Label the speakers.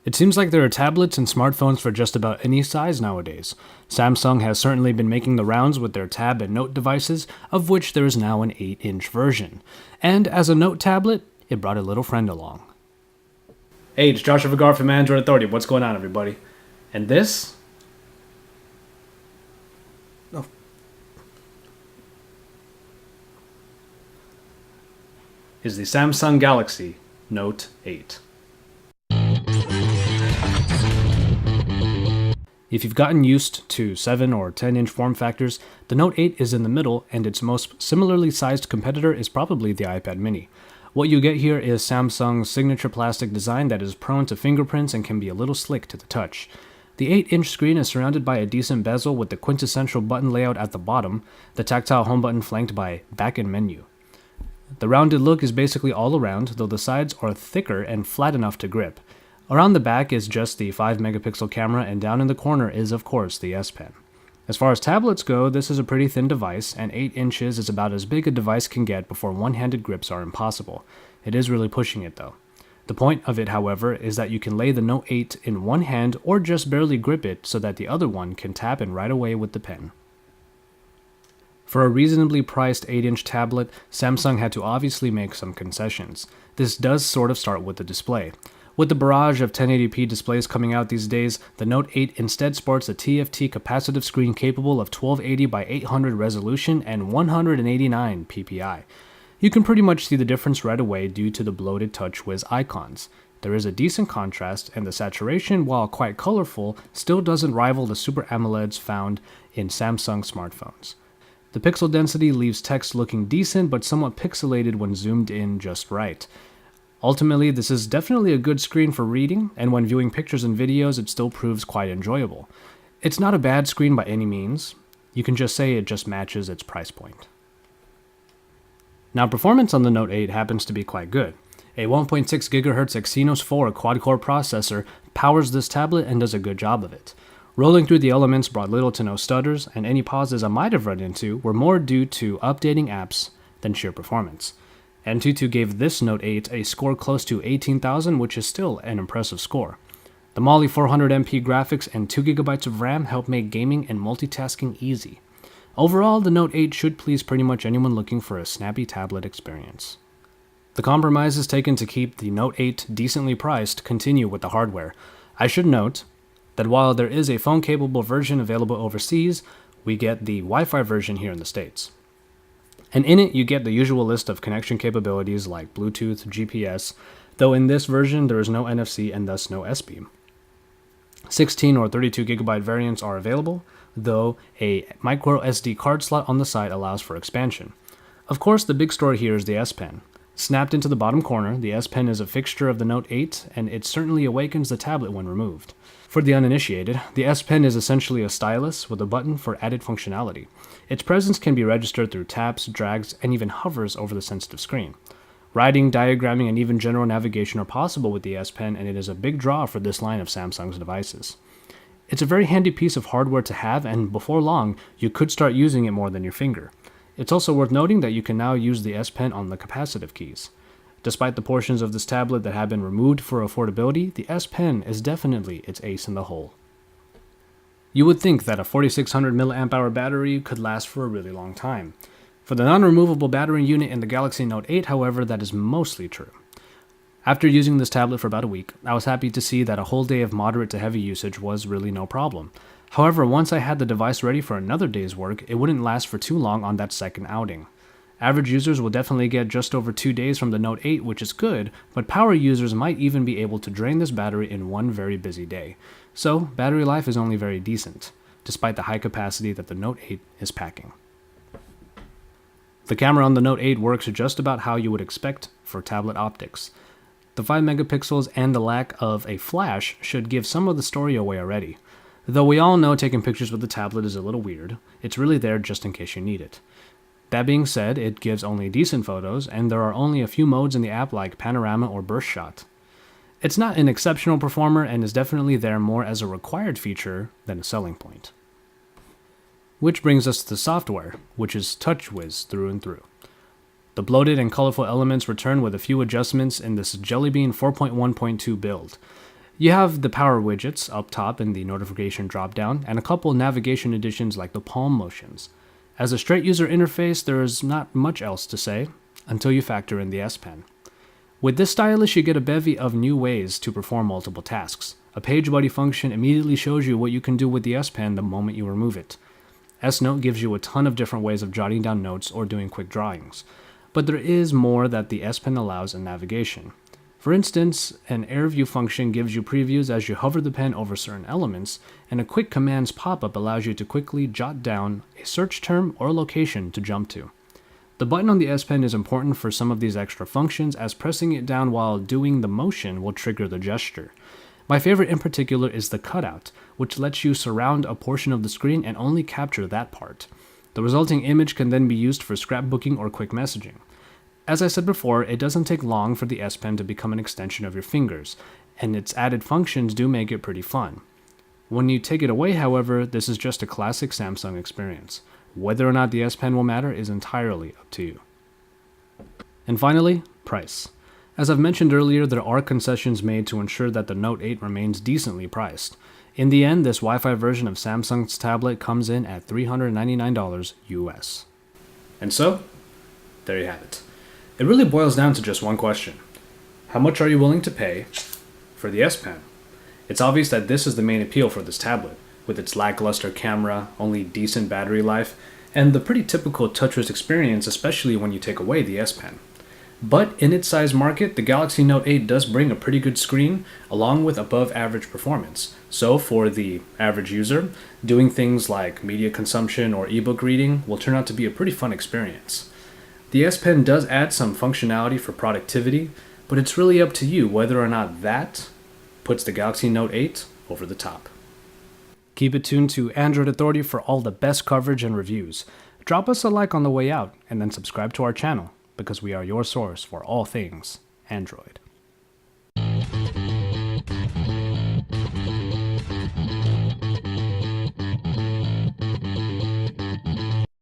Speaker 1: It seems like there are tablets and smartphones for just about any size nowadays. Samsung has certainly been making the rounds with their Tab and Note devices, of which there is now an 8-inch version. And as a Note tablet, it brought a little friend along. Hey, it's Joshua Vergara from Android Authority. What's going on, everybody? And this? Oh. Is the Samsung Galaxy Note 8. If you've gotten used to 7 or 10-inch form factors, the Note 8 is in the middle, and its most similarly sized competitor is probably the iPad mini. What you get here is Samsung's signature plastic design that is prone to fingerprints and can be a little slick to the touch. The 8-inch screen is surrounded by a decent bezel with the quintessential button layout at the bottom, the tactile home button flanked by back and menu. The rounded look is basically all around, though the sides are thicker and flat enough to grip. Around the back is just the 5-megapixel camera, and down in the corner is, of course, the S Pen. As far as tablets go, this is a pretty thin device, and 8 inches is about as big a device can get before one-handed grips are impossible. It is really pushing it, though. The point of it, however, is that you can lay the Note 8 in one hand or just barely grip it so that the other one can tap and write away with the pen. For a reasonably priced 8-inch tablet, Samsung had to obviously make some concessions. This does sort of start with the display. With the barrage of 1080p displays coming out these days, the Note 8 instead sports a TFT capacitive screen capable of 1280 by 800 resolution and 189 ppi. You can pretty much see the difference right away due to the bloated TouchWiz icons. There is a decent contrast, and the saturation, while quite colorful, still doesn't rival the Super AMOLEDs found in Samsung smartphones. The pixel density leaves text looking decent but somewhat pixelated when zoomed in just right. Ultimately, this is definitely a good screen for reading, and when viewing pictures and videos, it still proves quite enjoyable. It's not a bad screen by any means. You can just say it just matches its price point. Now, performance on the Note 8 happens to be quite good. A 1.6 GHz Exynos 4 quad-core processor powers this tablet and does a good job of it. Rolling through the elements brought little to no stutters, and any pauses I might have run into were more due to updating apps than sheer performance. Antutu gave this Note 8 a score close to 18,000, which is still an impressive score. The Mali 400MP graphics and 2GB of RAM help make gaming and multitasking easy. Overall, the Note 8 should please pretty much anyone looking for a snappy tablet experience. The compromises taken to keep the Note 8 decently priced continue with the hardware. I should note that while there is a phone-capable version available overseas, we get the Wi-Fi version here in the States. And in it, you get the usual list of connection capabilities like Bluetooth, GPS, though in this version there is no NFC and thus no S-Beam. 16 or 32GB variants are available, though a micro SD card slot on the side allows for expansion. Of course, the big story here is the S Pen. Snapped into the bottom corner, the S Pen is a fixture of the Note 8, and it certainly awakens the tablet when removed. For the uninitiated, the S Pen is essentially a stylus with a button for added functionality. Its presence can be registered through taps, drags, and even hovers over the sensitive screen. Writing, diagramming, and even general navigation are possible with the S Pen, and it is a big draw for this line of Samsung's devices. It's a very handy piece of hardware to have, and before long, you could start using it more than your finger. It's also worth noting that you can now use the S Pen on the capacitive keys. Despite the portions of this tablet that have been removed for affordability, the S Pen is definitely its ace in the hole. You would think that a 4600 mAh battery could last for a really long time. For the non-removable battery unit in the Galaxy Note 8, however, that is mostly true. After using this tablet for about a week, I was happy to see that a whole day of moderate to heavy usage was really no problem. However, once I had the device ready for another day's work, it wouldn't last for too long on that second outing. Average users will definitely get just over 2 days from the Note 8, which is good, but power users might even be able to drain this battery in one very busy day. So, battery life is only very decent, despite the high capacity that the Note 8 is packing. The camera on the Note 8 works just about how you would expect for tablet optics. The 5 megapixels and the lack of a flash should give some of the story away already. Though we all know taking pictures with the tablet is a little weird, it's really there just in case you need it. That being said, it gives only decent photos, and there are only a few modes in the app like panorama or burst shot. It's not an exceptional performer and is definitely there more as a required feature than a selling point. Which brings us to the software, which is TouchWiz through and through. The bloated and colorful elements return with a few adjustments in this Jelly Bean 4.1.2 build. You have the power widgets up top in the notification dropdown, and a couple navigation additions like the palm motions. As a straight user interface, there is not much else to say, until you factor in the S Pen. With this stylus, you get a bevy of new ways to perform multiple tasks. A page buddy function immediately shows you what you can do with the S Pen the moment you remove it. S Note gives you a ton of different ways of jotting down notes or doing quick drawings, but there is more that the S Pen allows in navigation. For instance, an Air View function gives you previews as you hover the pen over certain elements, and a quick commands pop-up allows you to quickly jot down a search term or location to jump to. The button on the S Pen is important for some of these extra functions, as pressing it down while doing the motion will trigger the gesture. My favorite in particular is the cutout, which lets you surround a portion of the screen and only capture that part. The resulting image can then be used for scrapbooking or quick messaging. As I said before, it doesn't take long for the S Pen to become an extension of your fingers, and its added functions do make it pretty fun. When you take it away, however, this is just a classic Samsung experience. Whether or not the S Pen will matter is entirely up to you. And finally, price. As I've mentioned earlier, there are concessions made to ensure that the Note 8 remains decently priced. In the end, this Wi-Fi version of Samsung's tablet comes in at $399 US. And so, there you have it. It really boils down to just one question. How much are you willing to pay for the S Pen? It's obvious that this is the main appeal for this tablet, with its lackluster camera, only decent battery life, and the pretty typical touchless experience, especially when you take away the S Pen. But in its size market, the Galaxy Note 8 does bring a pretty good screen, along with above average performance. So for the average user, doing things like media consumption or ebook reading will turn out to be a pretty fun experience. The S Pen does add some functionality for productivity, but it's really up to you whether or not that puts the Galaxy Note 8 over the top. Keep it tuned to Android Authority for all the best coverage and reviews. Drop us a like on the way out, and then subscribe to our channel, because we are your source for all things Android.